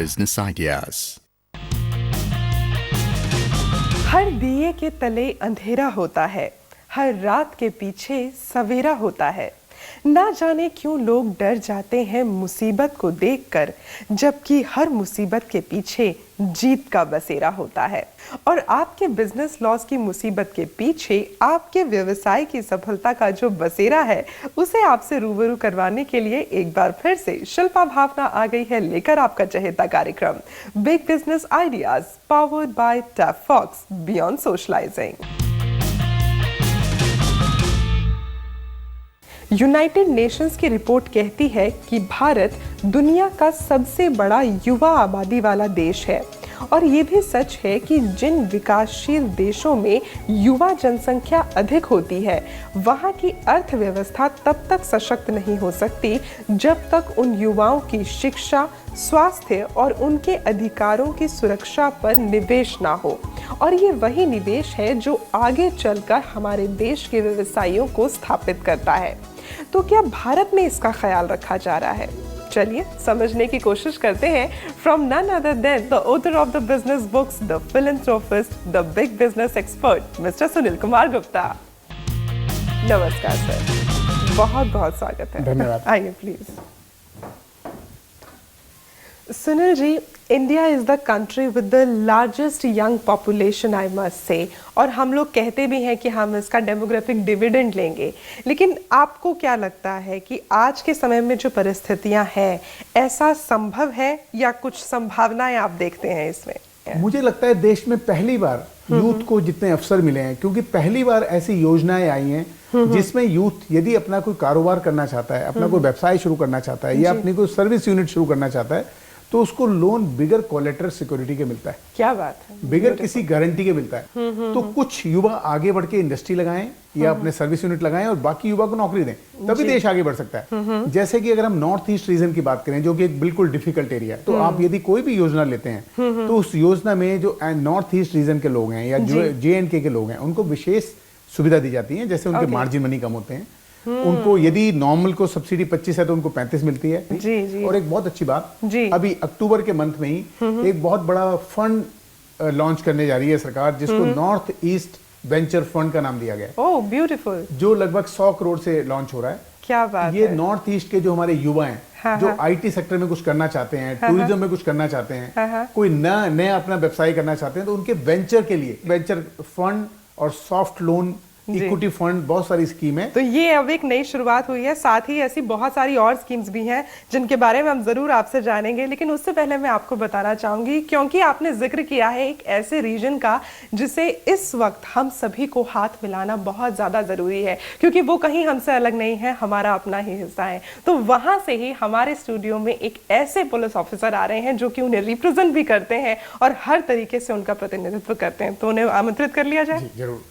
business ideas. हर दिए के तले अंधेरा होता है, हर रात के पीछे सवेरा होता है। ना जाने क्यों लोग डर जाते हैं मुसीबत को देखकर, जबकि हर मुसीबत के पीछे जीत का बसेरा होता है। और आपके बिजनेस लॉस की मुसीबत के पीछे आपके व्यवसाय की सफलता का जो बसेरा है, उसे आपसे रूबरू करवाने के लिए एक बार फिर से शिल्पा भावना आ गई है लेकर आपका चहेता कार्यक्रम big business ideas powered by tap fox beyond socialising. United nations की रिपोर्ट कहती है कि भारत दुनिया का सबसे बड़ा युवा आबादी वाला देश है। और ये भी सच है कि जिन विकासशील देशों में युवा जनसंख्या अधिक होती है, वहाँ की अर्थव्यवस्था तब तक सशक्त नहीं हो सकती जब तक उन युवाओं की शिक्षा, स्वास्थ्य और उनके अधिकारों की सुरक्षा पर निवेश ना हो। और ये वही निवेश है जो आगे चलकर हमारे देश के व्यवसायियों को स्थापित करता है। तो क्या भारत में इसका ख्याल रखा जा रहा है? चलिए समझने की कोशिश करते हैं from none other than the author of the business books, the philanthropist, the big business expert mister Sunil Kumar Gupta. नमस्कार सर, बहुत बहुत स्वागत है। धन्यवाद। आइए please. Sunil ji, India is the country with the largest young population, I must say. और हम लोग कहते भी हैं कि हम इसका डेमोग्राफिक डिविडेंड लेंगे, लेकिन आपको क्या लगता है कि आज के समय में जो परिस्थितियां हैं, ऐसा संभव है या कुछ संभावनाएं आप देखते हैं इसमें? मुझे लगता है देश में पहली बार यूथ को जितने अवसर मिले हैं, क्योंकि पहली बार ऐसी योजनाएं आई हैं जिसमें यूथ यदि अपना कोई कारोबार करना चाहता है, अपना कोई व्यवसाय शुरू करना चाहता है या अपनी कोई सर्विस यूनिट शुरू करना चाहता है, तो उसको लोन बिगर कोलेटरल सिक्योरिटी के मिलता है। क्या बात है, बिगर किसी गारंटी के मिलता है। तो कुछ युवा आगे बढ़ के इंडस्ट्री लगाएं या अपने सर्विस यूनिट लगाएं और बाकी युवा को नौकरी दें, तभी देश आगे बढ़ सकता है। जैसे कि अगर हम नॉर्थ ईस्ट रीजन की बात करें, जो कि एक बिल्कुल डिफिकल्ट एरिया है, तो आप यदि कोई भी योजना लेते हैं तो उस योजना में जो नॉर्थ ईस्ट रीजन के लोग हैं या जो JNK के लोग हैं, उनको विशेष सुविधा दी जाती है। जैसे उनके मार्जिन मनी कम होते हैं, उनको यदि नॉर्मल को सब्सिडी 25 है तो उनको 35 मिलती है। जी। और एक बहुत अच्छी बात, अभी अक्टूबर के मंथ में ही एक बहुत बड़ा फंड लॉन्च करने जा रही है सरकार, जिसको नॉर्थ ईस्ट वेंचर फंड का नाम दिया गया है। Oh beautiful. जो लगभग 100 करोड़ से लॉन्च हो रहा है। क्या बात ये है। नॉर्थ ईस्ट के जो हमारे युवा हैं, जो IT सेक्टर में कुछ करना चाहते हैं, टूरिज्म में कुछ करना चाहते हैं, कोई नया अपना व्यवसाय करना चाहते हैं, तो उनके वेंचर के लिए वेंचर फंड और सॉफ्ट लोन, इक्विटी फंड, बहुत सारी स्कीम है। तो ये अब एक नई शुरुआत हुई है, साथ ही ऐसी बहुत सारी और स्कीम्स भी हैं जिनके बारे में हम जरूर आपसे जानेंगे। लेकिन उससे पहले मैं आपको बताना चाहूंगी, क्योंकि आपने जिक्र किया है एक ऐसे रीजन का जिसे इस वक्त हम सभी को हाथ मिलाना बहुत ज्यादा जरूरी है, क्योंकि वो कहीं हमसे अलग नहीं है, हमारा अपना ही हिस्सा है। तो वहां से ही हमारे स्टूडियो में एक ऐसे पुलिस ऑफिसर आ रहे हैं जो कि उन्हें रिप्रेजेंट भी करते हैं और हर तरीके से उनका प्रतिनिधित्व करते हैं। तो उन्हें आमंत्रित कर लिया जाए। जरूर।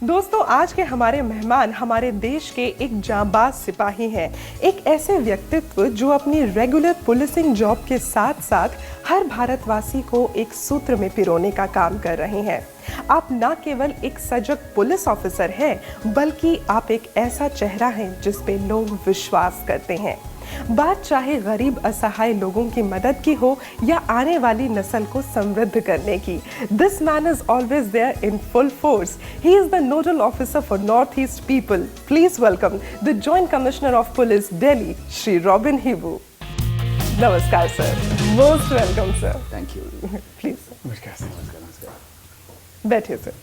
दोस्तों, आज के हमारे मेहमान हमारे देश के एक जांबाज सिपाही हैं, एक ऐसे व्यक्तित्व जो अपनी रेगुलर पुलिसिंग जॉब के साथ साथ हर भारतवासी को एक सूत्र में पिरोने का काम कर रहे हैं। आप न केवल एक सजग पुलिस ऑफिसर हैं, बल्कि आप एक ऐसा चेहरा हैं जिस पे लोग विश्वास करते हैं। बात चाहे गरीब असहाय लोगों की मदद की हो या आने वाली नस्ल को समृद्ध करने की, this man is always there in full force. He is the nodal officer for north East people. Please welcome the joint commissioner of police Delhi, Shri Robin Hibu. नमस्कार sir, most welcome sir. Thank you. Please नमस्कार sir. नमस्कार। बैठिए sir.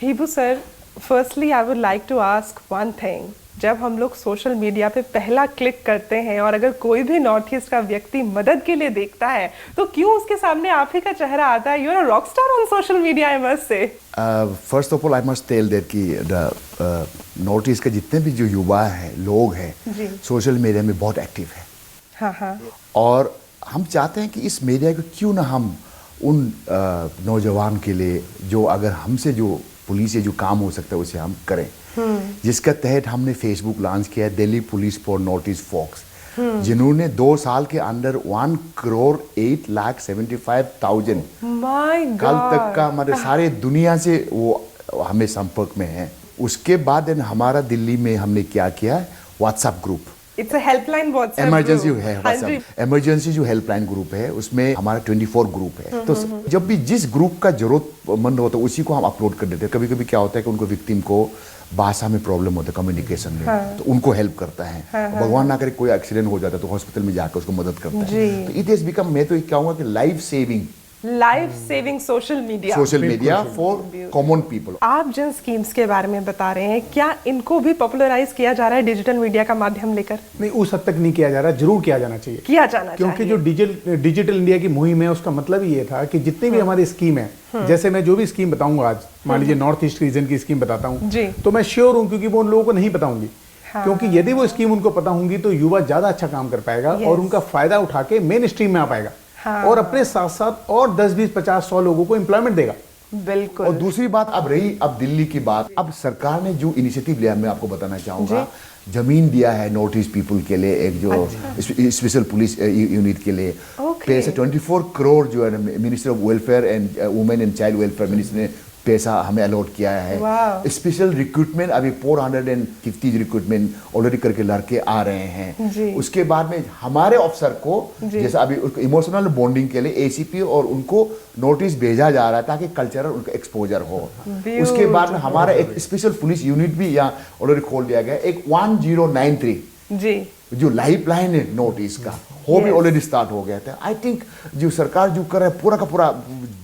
Hibu sir, firstly I would like to ask one thing. जब हम लोग social media पे पहला click करते हैं और अगर कोई भी नॉर्थ ईस्ट का व्यक्ति मदद के लिए देखता है, तो क्यों उसके सामने आप ही का चेहरा आता है? You are a rock star on social media, I must say. First of all I must tell that कि नॉर्थ ईस्ट के जितने भी जो युवा हैं, लोग हैं, सोशल मीडिया में बहुत एक्टिव है। हाँ। और हम चाहते हैं कि इस मीडिया को क्यों ना हम उन नौजवान के लिए जो अगर हमसे जो पुलिस से जो काम हो सकता है उसे हम करें, जिसका तहत हमने फेसबुक लॉन्च किया है, Delhi police for north east folks, जिन्होंने 2 साल के अंदर 1,08,75,000 कल तक का हमारे सारे दुनिया से वो हमें संपर्क में है। उसके बाद हमारा दिल्ली में हमने क्या किया, WhatsApp group it's a helpline WhatsApp emergency group. है हाँ जी। इमरजेंसी जो हेल्पलाइन ग्रुप है उसमें हमारा 24 ग्रुप है। तो जब भी जिस ग्रुप का जरूरतमंद होता है उसी को हम अपलोड कर देते हैं। कभी कभी क्या होता है कि उनको विक्टिम को भाषा में प्रॉब्लम होता है, कम्युनिकेशन में, तो उनको हेल्प करता है। भगवान ना करे कोई एक्सीडेंट हो जाता है तो हॉस्पिटल में जाकर उसको मदद करता है। तो इट इज बिकम, मैं तो कहूँगा कि life saving social media for common people. आप जिन स्कीम्स के बारे में बता रहे हैं, क्या इनको भी पॉपुलराइज किया जा रहा है डिजिटल मीडिया का माध्यम लेकर? नहीं, उस हद तक नहीं किया जा रहा, जरूर किया जाना चाहिए, किया जाना क्योंकि चाहिए। जो डिजिटल इंडिया की मुहिम है उसका मतलब ये था कि जितनी भी हमारी स्कीम है, जैसे मैं जो भी स्कीम बताऊंगा आज, मान लीजिए नॉर्थ ईस्ट रीजन की स्कीम बताता हूँ, तो मैं श्योर हूँ क्योंकि वो उन लोगों को नहीं पता होंगी। क्योंकि यदि वो स्कीम उनको पता होंगी तो युवा ज्यादा अच्छा काम कर पाएगा और उनका फायदा उठा के मेन स्ट्रीम में आ पाएगा और अपने साथ साथ और 10, 20, 50, 100 लोगों को एम्प्लॉयमेंट देगा। बिल्कुल। और दूसरी बात अब दिल्ली की बात, अब सरकार ने जो इनिशिएटिव लिया मैं आपको बताना चाहूंगा। जमीन दिया है नॉर्थ ईस्ट पीपल के लिए, एक जो स्पेशल पुलिस यूनिट के लिए पैसे 24 करोड़ जो है minister of welfare and women and child welfare minister ने पैसा हमें अलॉट किया है। स्पेशल रिक्रूटमेंट अभी 450 रिक्रूटमेंट ऑलरेडी करके लड़के आ रहे हैं। उसके बाद में हमारे ऑफिसर को जैसे अभी इमोशनल बॉन्डिंग के लिए एसीपी और उनको नोटिस भेजा जा रहा है ताकि कल्चरल उनका एक्सपोजर हो। उसके बाद में हमारा एक स्पेशल पुलिस यूनिट भी यहाँ ऑलरेडी खोल दिया गया, एक 1093 जी जो लाइफ लाइन है नोटिस का, वो भी ऑलरेडी स्टार्ट हो गया था। आई थिंक जो सरकार जो कर रहा है पूरा का पूरा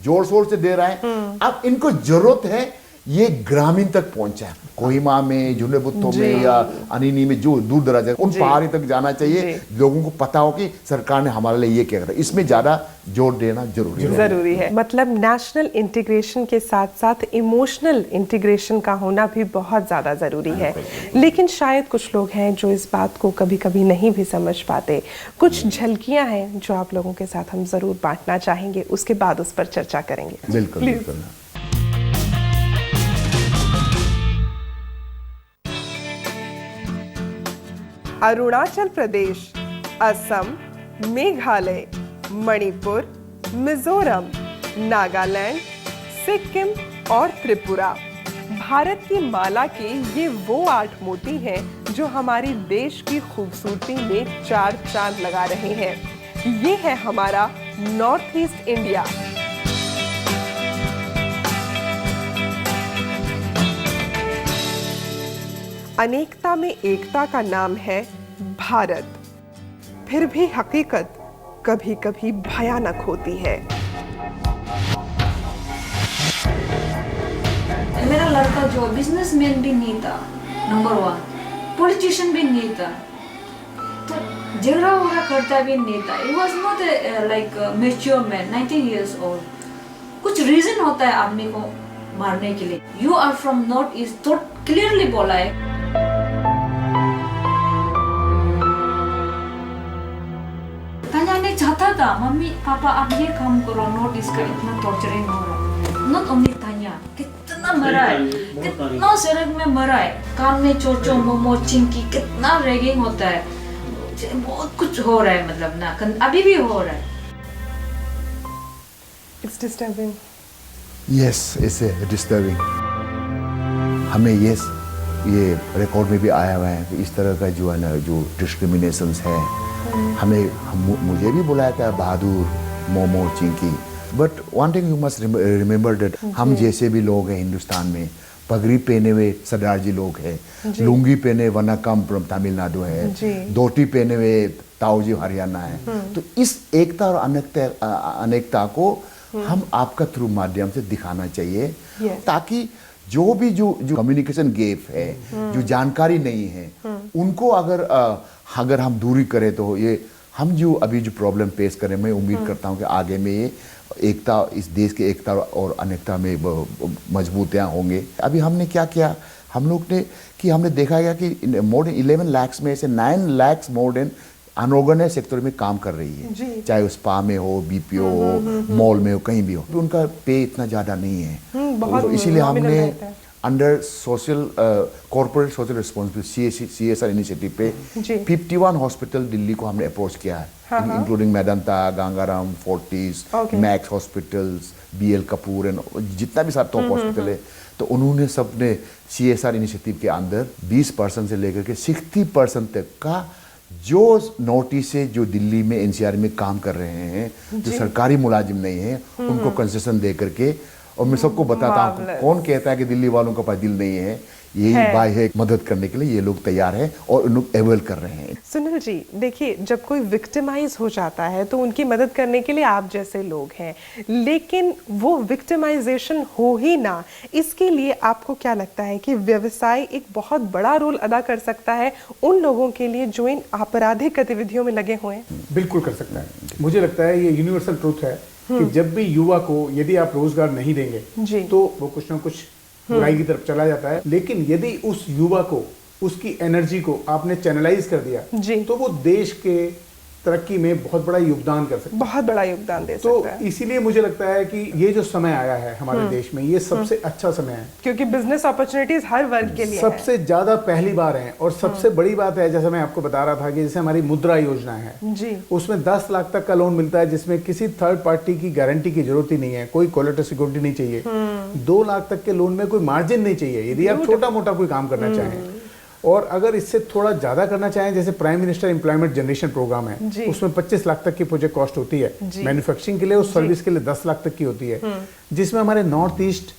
जोर शोर से दे रहा है। अब इनको जरूरत है ये ग्रामीण तक पहुंचा, कोहिमा में, झुलेबुत्तो में या अनिनी में, जो दूर दराज है उन पहाड़ी तक जाना चाहिए। लोगों को पता हो कि सरकार ने हमारे लिए ये क्या करा, इसमें ज्यादा जोर देना जरूरी है। मतलब नेशनल इंटीग्रेशन के साथ साथ इमोशनल इंटीग्रेशन का होना भी बहुत ज्यादा जरूरी है। लेकिन शायद कुछ लोग हैं जो इस बात को कभी कभी नहीं भी समझ पाते। कुछ झलकियां हैं जो आप लोगों के साथ हम जरूर बांटना चाहेंगे, उसके बाद उस पर चर्चा करेंगे। बिल्कुल। अरुणाचल प्रदेश, असम, मेघालय, मणिपुर, मिजोरम, नागालैंड, सिक्किम और त्रिपुरा भारत की माला के ये वो 8 मोती हैं जो हमारी देश की खूबसूरती में 4 चांद लगा रहे हैं। ये है हमारा नॉर्थ ईस्ट इंडिया। अनेकता में एकता का नाम है भारत। फिर भी हकीकत कभी कभी भयानक होती है। मेरा लड़का जो बिजनेसमैन भी नहीं था, नंबर 1, पॉलिटिशियन भी नहीं था, तो झगड़ा वगड़ा करता भी नहीं था। He was not like mature man, 19 years old. कुछ रीजन होता है आदमी को मारने के लिए। You are from North East, तो क्लियरली बोला है। तान्या ने चाहता था, मम्मी पापा आप ये काम करो, नॉर्थ ईस्ट का इतना टॉर्चरिंग हो रहा है। नॉट ओनली तान्या, कितना मरा है, कितना सड़क में मरा है, कान में चोचो मोमो चिंकी, कितना रैगिंग होता है, बहुत कुछ हो रहा है, मतलब ना अभी भी हो रहा है। It's disturbing. Yes, it's disturbing. हमें ये रिकॉर्ड में भी आया हुआ है कि इस तरह का जो है ना, जो डिस्क्रिमिनेशंस है, मुझे भी बुलाया था Bahadur, momo, Chinki. But one thing you must remember that हम जैसे भी लोग हैं हिंदुस्तान में, पगड़ी पहने हुए सरदार जी लोग हैं, लुंगी पहने वनाकम फ्रॉम तमिलनाडु है, धोती पहने हुए ताऊजी हरियाणा है। तो इस एकता और अनेकता को हम आपका थ्रू माध्यम से दिखाना चाहिए, ताकि जो भी जो कम्युनिकेशन गैप है, जो जानकारी नहीं है, उनको अगर हम दूरी करें तो ये हम जो अभी जो प्रॉब्लम फेस करें, मैं उम्मीद करता हूँ कि आगे में ये एकता, इस देश के एकता और अनेकता में मजबूतियाँ होंगे। अभी हमने क्या किया, हम लोग ने कि हमने देखा गया कि मोर देन 11 लाख में से 9 lakh more than unorganised sector में काम कर रही है, चाहे उस स्पा में हो, बीपीओ हो, मॉल में हो, कहीं भी हो। तो उनका पे इतना ज़्यादा नहीं है, तो इसीलिए हमने under social corporate social responsibility CSR initiative पे 51 हॉस्पिटल दिल्ली को हमने अप्रोच किया है, including Medanta, Gangaram, Fortis, max hospitals, BL Kapoor and जितना भी सारे टॉप हॉस्पिटल है। तो उन्होंने सबने CSR इनिशिएटिव के अंदर 20% से लेकर के 60% तक का जो नॉर्थ ईस्ट से जो दिल्ली में एनसीआर में काम कर रहे हैं, जो सरकारी मुलाजिम नहीं है, उनको कंसेशन दे करके, और मैं सबको बताता हूँ कौन कहता है कि दिल्ली वालों का पास दिल नहीं है, यही भाई है, मदद करने के लिए ये लोग तैयार हैं और उन लोग अवेल कर रहे हैं। सुनील जी देखिए, जब कोई विक्टिमाइज हो जाता है तो उनकी मदद करने के लिए आप जैसे लोग हैं, लेकिन वो विक्टिमाइजेशन हो ही ना, इसके लिए आपको क्या लगता है कि व्यवसाय एक बहुत बड़ा रोल अदा कर सकता है उन लोगों के लिए जो इन आपराधिक गतिविधियों में लगे हुए हैं? बिल्कुल कर सकता है। मुझे लगता है ये यूनिवर्सल ट्रूथ है कि जब भी युवा को यदि आप रोजगार नहीं देंगे तो वो कुछ ना कुछ बुराई की तरफ चला जाता है, लेकिन यदि उस युवा को, उसकी एनर्जी को आपने चैनलाइज कर दिया तो वो देश के तरक्की में बहुत बड़ा योगदान कर सकता है, बहुत बड़ा योगदान दे तो सकता है। इसीलिए मुझे लगता है कि ये जो समय आया है हमारे देश में, ये सबसे अच्छा समय है, क्योंकि बिजनेस अपॉर्चुनिटीज हर वर्ग के लिए सबसे ज्यादा पहली बार है। और सबसे बड़ी बात है, जैसे मैं आपको बता रहा था कि जैसे हमारी मुद्रा योजना है जी, उसमें 10 लाख तक का लोन मिलता है, जिसमें किसी थर्ड पार्टी की गारंटी की जरूरत ही नहीं है, कोई कोलेटरल सिक्योरिटी नहीं चाहिए, 2 लाख तक के लोन में कोई मार्जिन नहीं चाहिए यदि आप छोटा मोटा कोई काम करना चाहें। और अगर इससे थोड़ा ज्यादा करना चाहें, जैसे prime minister employment generation programme है, उसमें 25 लाख तक की प्रोजेक्ट कॉस्ट होती है मैन्युफैक्चरिंग के लिए, और सर्विस के लिए 10 लाख तक की होती है, जिसमें हमारे नॉर्थ ईस्ट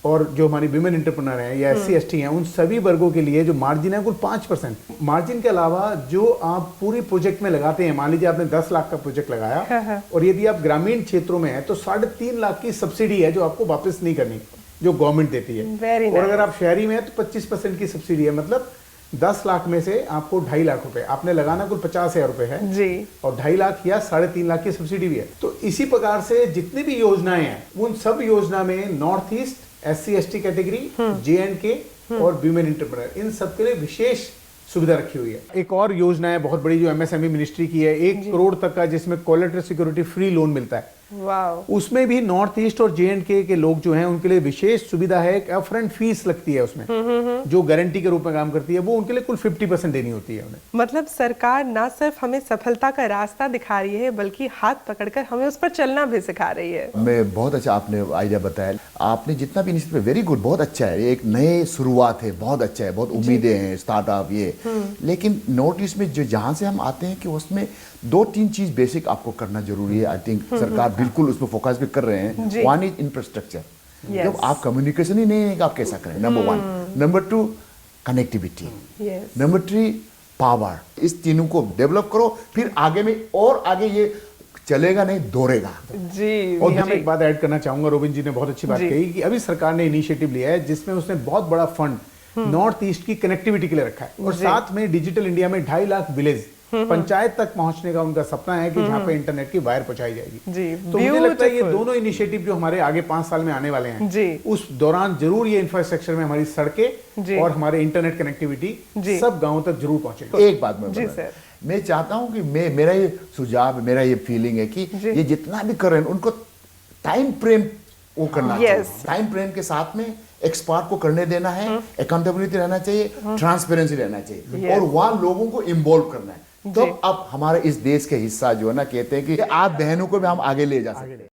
और जो हमारी विमेन एंटरप्रेन्योर हैं या SC ST हैं, उन सभी वर्गों के लिए जो मार्जिन है कुल 5%। मार्जिन के अलावा जो आप पूरी प्रोजेक्ट में लगाते हैं, मान लीजिए आपने 10 लाख का प्रोजेक्ट लगाया और यदि आप ग्रामीण क्षेत्रों में है तो 3.5 लाख की सब्सिडी है जो आपको वापस नहीं करनी, जो गवर्नमेंट देती है। और अगर आप शहरी में है तो 25% की सब्सिडी है, मतलब 10 लाख में से आपको 2.5 लाख रुपए आपने लगाना, कुल 50,000 रुपए है जी, और 2.5 लाख या 3.5 लाख की सब्सिडी भी है। तो इसी प्रकार से जितनी भी योजनाएं हैं, उन सब योजना में north east, SC ST category, JNK और वीमेन एंटरप्रेन्योर, इन सब के लिए विशेष सुविधा रखी हुई है। एक और योजना है बहुत बड़ी जो MSME मिनिस्ट्री की है, 1 करोड़ तक का, जिसमें कोलेटरल सिक्योरिटी फ्री लोन मिलता है। उसमें भी नॉर्थ ईस्ट और JNK के लोग जो हैं उनके लिए विशेष सुविधा है, एक अपफ्रंट फीस लगती है उसमें, जो गारंटी के रूप में काम करती है, वो उनके लिए कुल 50% देनी होती है उन्हें। मतलब सरकार ना सिर्फ हमें सफलता का रास्ता दिखा रही है, बल्कि हाथ पकड़कर हमें उस पर चलना भी सिखा रही है। मैं बहुत अच्छा आपने आइडिया बताया, आपने जितना भी इनिशिएटिव, वेरी गुड, बहुत अच्छा है, एक नए शुरुआत है, बहुत अच्छा है, बहुत उम्मीदें हैं, स्टार्टअप ये। लेकिन नॉर्थ ईस्ट में जो जहाँ से हम आते हैं कि उसमें 2-3 चीज बेसिक आपको करना जरूरी है। आई थिंक सरकार बिल्कुल उसमें फोकस भी कर रहे हैं। 1 इज इंफ्रास्ट्रक्चर, जब आप कम्युनिकेशन ही नहीं है कि आप कैसा करें, number 1। Number 2 connectivity, number 3 power. इस तीनों को डेवलप करो, फिर आगे में और आगे ये चलेगा नहीं, दौड़ेगा जी। और हम एक बात ऐड करना चाहूंगा, रोबिन जी ने बहुत अच्छी बात कही कि अभी सरकार ने इनिशिएटिव लिया है जिसमें उसने बहुत बड़ा फंड नॉर्थ ईस्ट की कनेक्टिविटी के लिए रखा है, और साथ में डिजिटल इंडिया में 2.5 लाख विलेज पंचायत तक पहुंचने का उनका सपना है कि जहां पे इंटरनेट की वायर पहुंचाई जाएगी। तो मुझे लगता है ये दोनों इनिशिएटिव जो हमारे आगे 5 साल में आने वाले हैं, उस दौरान जरूर ये इंफ्रास्ट्रक्चर में हमारी सड़कें और हमारे इंटरनेट कनेक्टिविटी सब गांवों तक जरूर पहुंचेगी। एक बात मैं चाहता हूं कि मेरा ये सुझाव, मेरा ये फीलिंग है कि ये जितना भी कर रहे हैं उनको टाइम फ्रेम वो करना चाहिए। टाइम फ्रेम के साथ में एक्सपर्ट को करने देना है, अकाउंटेबिलिटी रहना चाहिए, ट्रांसपेरेंसी रहना चाहिए, और वहां लोगों को इन्वॉल्व करना है। तब अब हमारे इस देश के हिस्सा जो है ना, कहते हैं कि आप बहनों को भी हम आगे ले जा सकते हैं।